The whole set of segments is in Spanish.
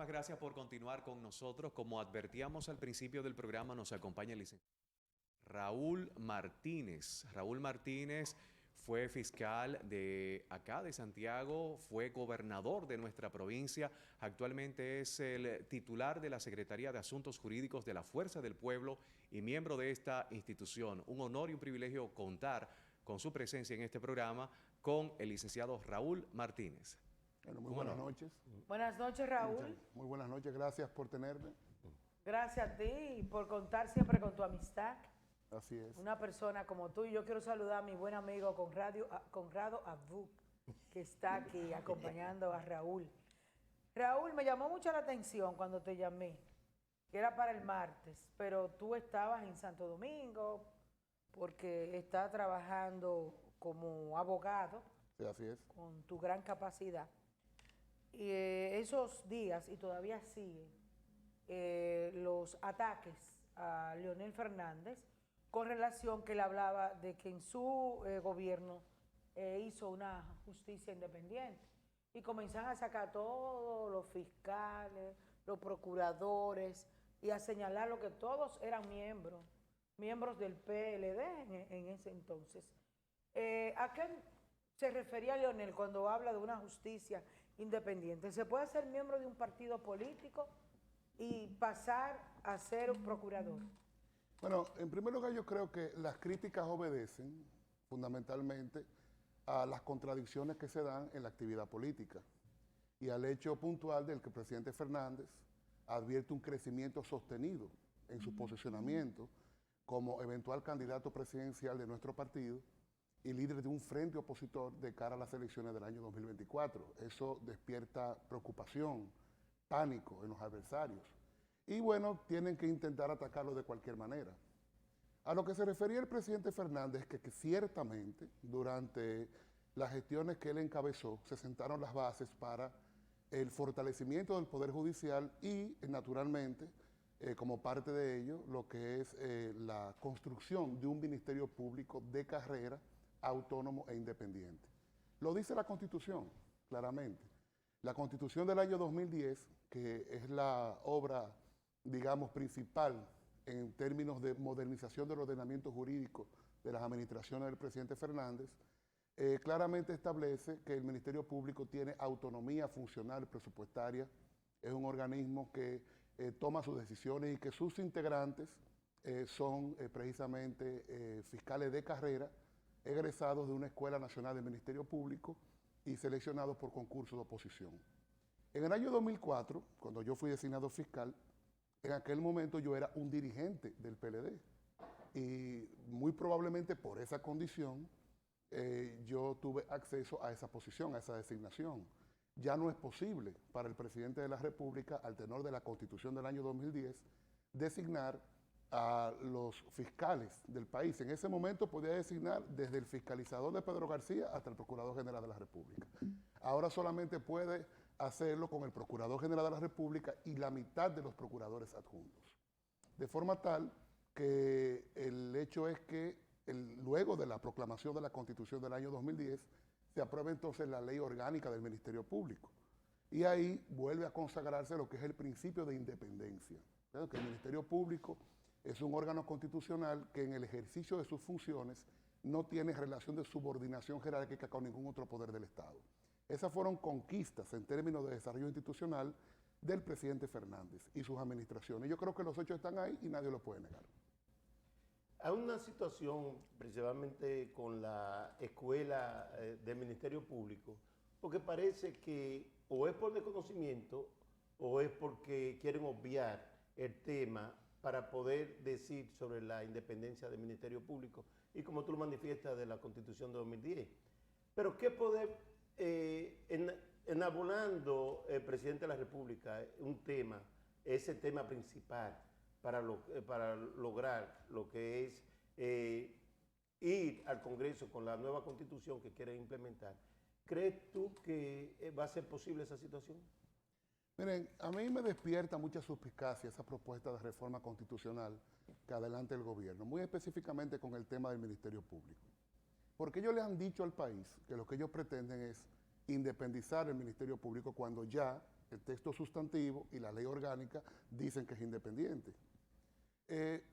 muchísimas gracias por continuar con nosotros. Como advertíamos al principio del programa, nos acompaña el licenciado Raúl Martínez. Raúl Martínez fue fiscal de acá, de Santiago, fue gobernador de nuestra provincia, actualmente es el titular de la Secretaría de Asuntos Jurídicos de la Fuerza del Pueblo y miembro de esta institución. Un honor y un privilegio contar con su presencia en este programa con el licenciado Raúl Martínez. Bueno, muy buenas noches. Buenas noches, Raúl. Muy buenas noches, gracias por tenerme. Gracias a ti y por contar siempre con tu amistad. Así es. Una persona como tú. Y yo quiero saludar a mi buen amigo Conrado Abduc, que está aquí acompañando a Raúl. Raúl, me llamó mucho la atención cuando te llamé, que era para el martes, pero tú estabas en Santo Domingo porque estás trabajando como abogado. Sí, así es. Con tu gran capacidad. Y esos días, y todavía siguen, los ataques a Leonel Fernández con relación que él hablaba de que en su gobierno hizo una justicia independiente y comenzaron a sacar todos los fiscales, los procuradores y a señalar lo que todos eran miembros del PLD en ese entonces. ¿A qué se refería Leonel cuando habla de una justicia independiente? ¿Se puede ser miembro de un partido político y pasar a ser un procurador? Bueno, en primer lugar yo creo que las críticas obedecen fundamentalmente a las contradicciones que se dan en la actividad política y al hecho puntual del que el presidente Fernández advierte un crecimiento sostenido en su posicionamiento como eventual candidato presidencial de nuestro partido y líder de un frente opositor de cara a las elecciones del año 2024. Eso despierta preocupación, pánico en los adversarios. Y bueno, tienen que intentar atacarlo de cualquier manera. A lo que se refería el presidente Fernández, que ciertamente durante las gestiones que él encabezó se sentaron las bases para el fortalecimiento del Poder Judicial y, naturalmente, como parte de ello, lo que es la construcción de un Ministerio Público de carrera, autónomo e independiente. Lo dice la Constitución, claramente. La Constitución del año 2010, que es la obra, digamos, principal en términos de modernización del ordenamiento jurídico de las administraciones del presidente Fernández, claramente establece que el Ministerio Público tiene autonomía funcional presupuestaria, es un organismo que toma sus decisiones y que sus integrantes son precisamente fiscales de carrera, egresados de una Escuela Nacional del Ministerio Público y seleccionados por concurso de oposición. En el año 2004, cuando yo fui designado fiscal, en aquel momento yo era un dirigente del PLD y muy probablemente por esa condición yo tuve acceso a esa posición, a esa designación. Ya no es posible para el presidente de la República, al tenor de la Constitución del año 2010, designar a los fiscales del país. En ese momento podía designar desde el fiscalizador de Pedro García hasta el Procurador General de la República. Ahora solamente puede hacerlo con el Procurador General de la República y la mitad de los procuradores adjuntos. De forma tal que el hecho es que luego de la proclamación de la Constitución del año 2010, se aprueba entonces la Ley Orgánica del Ministerio Público. Y ahí vuelve a consagrarse lo que es el principio de independencia. ¿Verdad? Que el Ministerio Público es un órgano constitucional que en el ejercicio de sus funciones no tiene relación de subordinación jerárquica con ningún otro poder del Estado. Esas fueron conquistas en términos de desarrollo institucional del presidente Fernández y sus administraciones. Yo creo que los hechos están ahí y nadie lo puede negar. Hay una situación principalmente con la escuela del Ministerio Público, porque parece que o es por desconocimiento o es porque quieren obviar el tema para poder decir sobre la independencia del Ministerio Público y como tú lo manifiestas de la Constitución de 2010. Pero ¿qué poder, enabulando el presidente de la República un tema, ese tema principal para lograr lo que es ir al Congreso con la nueva Constitución que quiere implementar? ¿Crees tú que va a ser posible esa situación? Miren, a mí me despierta mucha suspicacia esa propuesta de reforma constitucional que adelanta el gobierno, muy específicamente con el tema del Ministerio Público. Porque ellos les han dicho al país que lo que ellos pretenden es independizar el Ministerio Público cuando ya el texto sustantivo y la ley orgánica dicen que es independiente.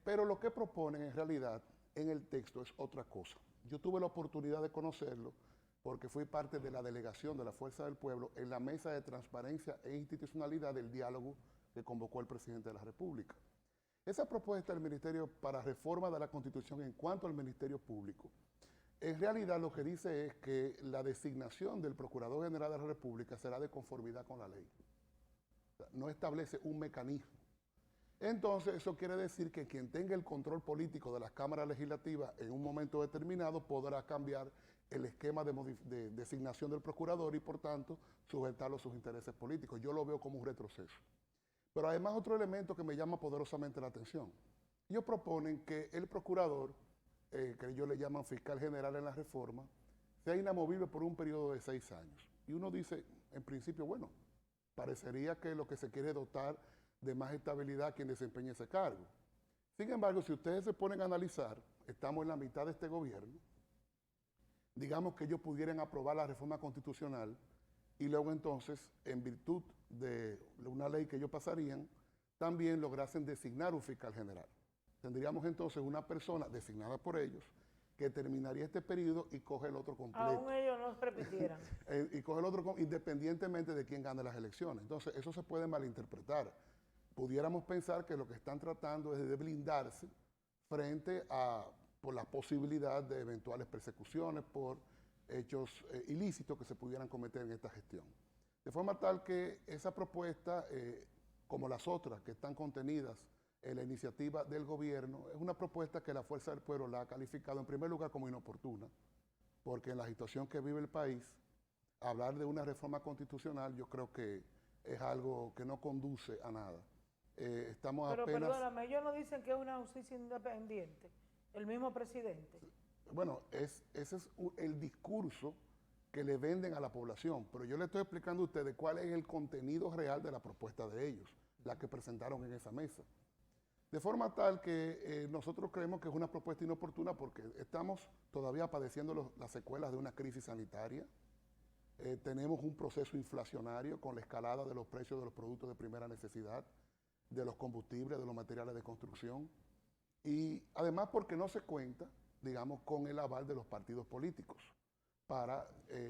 Pero lo que proponen en realidad en el texto es otra cosa. Yo tuve la oportunidad de conocerlo porque fui parte de la delegación de la Fuerza del Pueblo en la mesa de transparencia e institucionalidad del diálogo que convocó el presidente de la República. Esa propuesta del Ministerio para reforma de la Constitución en cuanto al Ministerio Público, en realidad lo que dice es que la designación del Procurador General de la República será de conformidad con la ley. O sea, no establece un mecanismo. Entonces, eso quiere decir que quien tenga el control político de las cámaras legislativas en un momento determinado podrá cambiar el esquema de designación del procurador y, por tanto, sujetarlo a sus intereses políticos. Yo lo veo como un retroceso. Pero además, otro elemento que me llama poderosamente la atención. Ellos proponen que el procurador, que ellos le llaman fiscal general en la reforma, sea inamovible por un periodo de 6 años. Y uno dice, en principio, bueno, parecería que lo que se quiere dotar de más estabilidad a quien desempeñe ese cargo. Sin embargo, si ustedes se ponen a analizar, estamos en la mitad de este gobierno, digamos que ellos pudieran aprobar la reforma constitucional y luego entonces, en virtud de una ley que ellos pasarían, también lograsen designar un fiscal general. Tendríamos entonces una persona designada por ellos que terminaría este periodo y coge el otro completo. Aún ellos no se repitieran. Y coge el otro independientemente de quién gane las elecciones. Entonces, eso se puede malinterpretar. Pudiéramos pensar que lo que están tratando es de blindarse frente a por la posibilidad de eventuales persecuciones por hechos ilícitos que se pudieran cometer en esta gestión. De forma tal que esa propuesta, como las otras que están contenidas en la iniciativa del gobierno, es una propuesta que la Fuerza del Pueblo la ha calificado en primer lugar como inoportuna, porque en la situación que vive el país, hablar de una reforma constitucional yo creo que es algo que no conduce a nada. Estamos Pero apenas... perdóname, ellos no dicen que es una justicia independiente, el mismo presidente. Bueno, ese es el discurso que le venden a la población, pero yo le estoy explicando a ustedes cuál es el contenido real de la propuesta de ellos, la que presentaron en esa mesa. De forma tal que nosotros creemos que es una propuesta inoportuna porque estamos todavía padeciendo las secuelas de una crisis sanitaria, tenemos un proceso inflacionario con la escalada de los precios de los productos de primera necesidad, de los combustibles, de los materiales de construcción, y además porque no se cuenta, digamos, con el aval de los partidos políticos para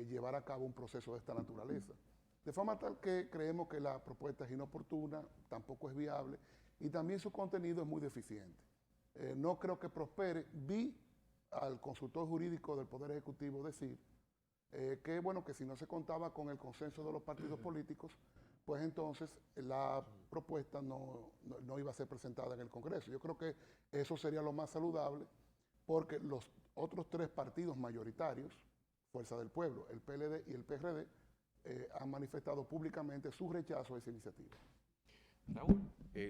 llevar a cabo un proceso de esta naturaleza. De forma tal que creemos que la propuesta es inoportuna, tampoco es viable, y también su contenido es muy deficiente. No creo que prospere. Vi al consultor jurídico del Poder Ejecutivo decir que, bueno, que si no se contaba con el consenso de los partidos políticos, pues entonces la propuesta no iba a ser presentada en el Congreso. Yo creo que eso sería lo más saludable, porque los otros 3 partidos mayoritarios, Fuerza del Pueblo, el PLD y el PRD, han manifestado públicamente su rechazo a esa iniciativa. Raúl,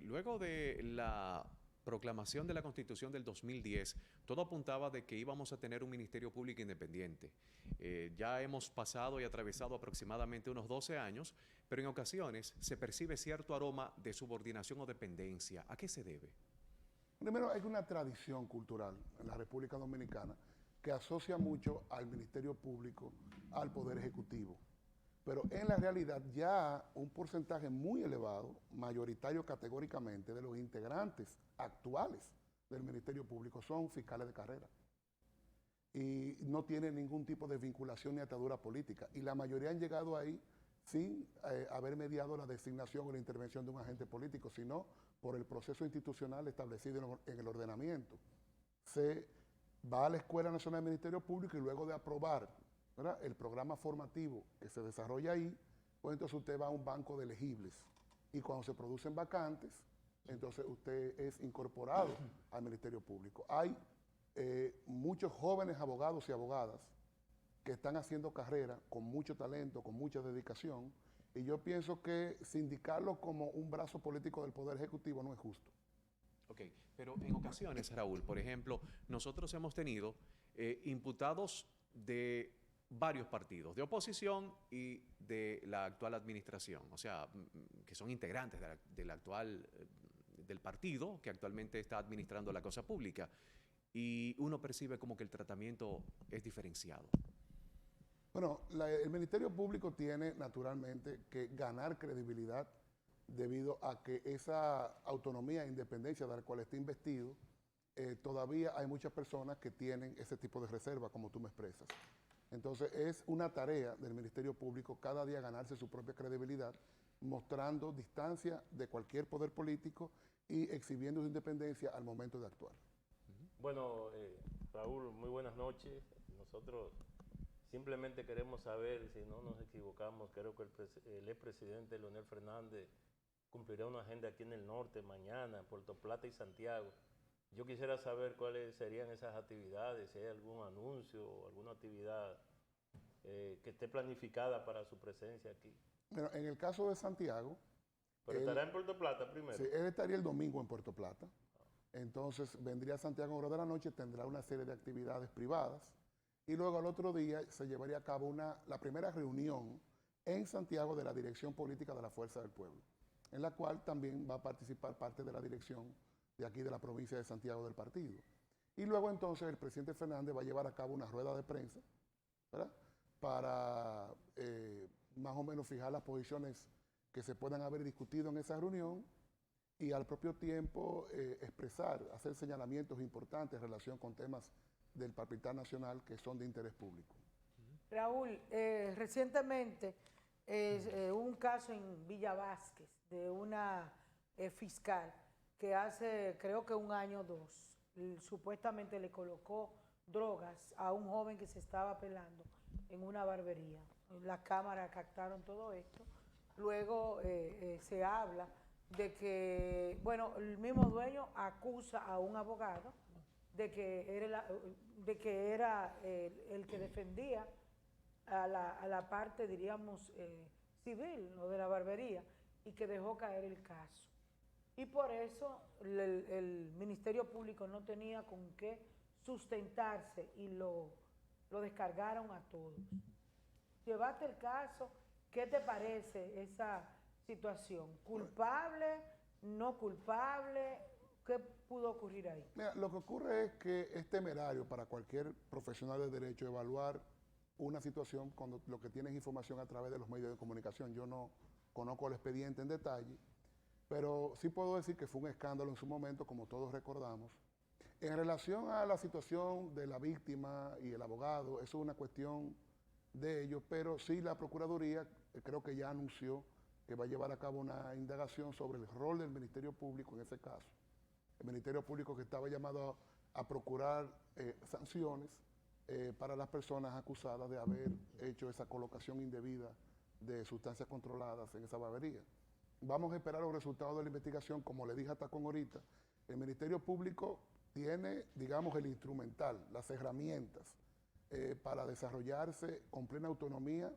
luego de la proclamación de la Constitución del 2010, todo apuntaba de que íbamos a tener un Ministerio Público independiente. Ya hemos pasado y atravesado aproximadamente unos 12 años, pero en ocasiones se percibe cierto aroma de subordinación o dependencia. ¿A qué se debe? Primero, hay una tradición cultural en la República Dominicana que asocia mucho al Ministerio Público al Poder Ejecutivo. Pero en la realidad ya un porcentaje muy elevado, mayoritario categóricamente, de los integrantes actuales del Ministerio Público son fiscales de carrera. Y no tienen ningún tipo de vinculación ni atadura política. Y la mayoría han llegado ahí sin haber mediado la designación o la intervención de un agente político, sino por el proceso institucional establecido en el ordenamiento. Se va a la Escuela Nacional del Ministerio Público y luego de aprobar, ¿verdad?, el programa formativo que se desarrolla ahí, pues entonces usted va a un banco de elegibles. Y cuando se producen vacantes, entonces usted es incorporado al Ministerio Público. Hay muchos jóvenes abogados y abogadas que están haciendo carrera con mucho talento, con mucha dedicación, y yo pienso que sindicarlo como un brazo político del Poder Ejecutivo no es justo. Ok, pero en ocasiones, Raúl, por ejemplo, nosotros hemos tenido imputados de varios partidos, de oposición y de la actual administración, o sea, que son integrantes del actual del partido que actualmente está administrando la cosa pública, y uno percibe como que el tratamiento es diferenciado. Bueno, el Ministerio Público tiene naturalmente que ganar credibilidad debido a que esa autonomía e independencia de la cual está investido, todavía hay muchas personas que tienen ese tipo de reserva, como tú me expresas. Entonces, es una tarea del Ministerio Público cada día ganarse su propia credibilidad, mostrando distancia de cualquier poder político y exhibiendo su independencia al momento de actuar. Bueno, Raúl, muy buenas noches. Nosotros simplemente queremos saber si no nos equivocamos. Creo que el expresidente Leonel Fernández cumplirá una agenda aquí en el norte mañana, Puerto Plata y Santiago. Yo quisiera saber cuáles serían esas actividades, si hay algún anuncio o alguna actividad que esté planificada para su presencia aquí. Bueno, en el caso de Santiago... Pero estará en Puerto Plata primero. Sí, él estaría el domingo en Puerto Plata. Entonces vendría a Santiago a horas de la noche, tendrá una serie de actividades privadas y luego al otro día se llevaría a cabo la primera reunión en Santiago de la Dirección Política de la Fuerza del Pueblo, en la cual también va a participar parte de la dirección de aquí de la provincia de Santiago del partido. Y luego entonces el presidente Fernández va a llevar a cabo una rueda de prensa, ¿verdad?, para más o menos fijar las posiciones que se puedan haber discutido en esa reunión y al propio tiempo hacer señalamientos importantes en relación con temas del palpitar nacional que son de interés público. Raúl, recientemente hubo un caso en Villa Vázquez de una fiscal que hace creo que un año o dos supuestamente le colocó drogas a un joven que se estaba pelando en una barbería. Las cámaras captaron todo esto. Luego se habla de que, bueno, el mismo dueño acusa a un abogado de que era el que defendía a la parte, diríamos, civil, lo de la barbería, y que dejó caer el caso. Y por eso el Ministerio Público no tenía con qué sustentarse y lo descargaron a todos. Llevaste el caso, ¿qué te parece esa situación? ¿Culpable? ¿No culpable? ¿Qué pudo ocurrir ahí? Mira, lo que ocurre es que es temerario para cualquier profesional de derecho evaluar una situación cuando lo que tiene es información a través de los medios de comunicación. Yo no conozco el expediente en detalle, pero sí puedo decir que fue un escándalo en su momento, como todos recordamos. En relación a la situación de la víctima y el abogado, eso es una cuestión de ellos, pero sí la Procuraduría creo que ya anunció que va a llevar a cabo una indagación sobre el rol del Ministerio Público en ese caso. El Ministerio Público que estaba llamado a procurar sanciones para las personas acusadas de haber hecho esa colocación indebida de sustancias controladas en esa barbería. Vamos a esperar los resultados de la investigación. Como le dije hasta con ahorita, el Ministerio Público tiene, digamos, el instrumental, las herramientas para desarrollarse con plena autonomía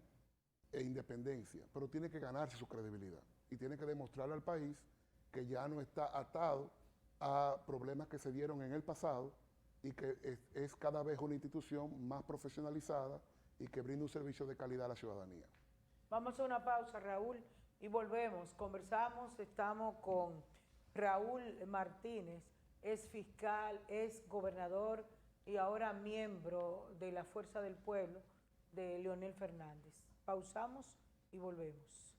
e independencia, pero tiene que ganarse su credibilidad y tiene que demostrarle al país que ya no está atado a problemas que se dieron en el pasado y que es cada vez una institución más profesionalizada y que brinda un servicio de calidad a la ciudadanía. Vamos a una pausa, Raúl, y volvemos. Conversamos, estamos con Raúl Martínez, es fiscal, es gobernador y ahora miembro de la Fuerza del Pueblo de Leonel Fernández. Pausamos y volvemos.